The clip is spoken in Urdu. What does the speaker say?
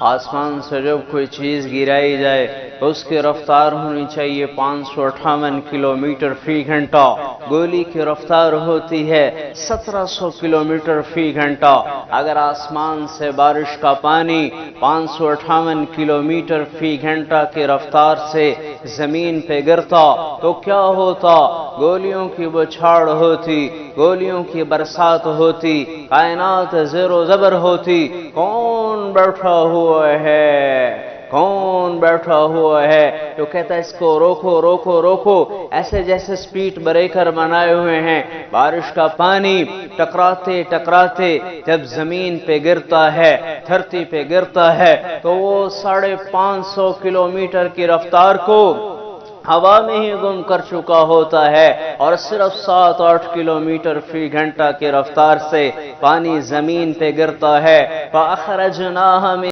آسمان سے جب کوئی چیز گرائی جائے تو اس کی رفتار ہونی چاہیے 558 کلومیٹر فی گھنٹہ، گولی کی رفتار ہوتی ہے 1700 کلومیٹر فی گھنٹہ۔ اگر آسمان سے بارش کا پانی 558 کلومیٹر فی گھنٹہ کی رفتار سے زمین پہ گرتا تو کیا ہوتا؟ گولیوں کی بچھاڑ ہوتی، گولیوں کی برسات ہوتی، کائنات زیر و زبر ہوتی۔ کون بیٹھا ہوا ہے؟ کون بیٹھا ہوا ہے جو کہتا ہے اس کو روکو روکو روکو؟ ایسے جیسے سپیڈ بریکر بنائے ہوئے ہیں۔ بارش کا پانی ٹکراتے ٹکراتے جب زمین پہ گرتا ہے، دھرتی پہ گرتا ہے، تو وہ 550 کلومیٹر کی رفتار کو ہوا میں ہی گم کر چکا ہوتا ہے، اور صرف 7-8 کلومیٹر فی گھنٹہ کی رفتار سے پانی زمین پہ گرتا ہے۔ فَأَخْرَجْنَاهَا مِن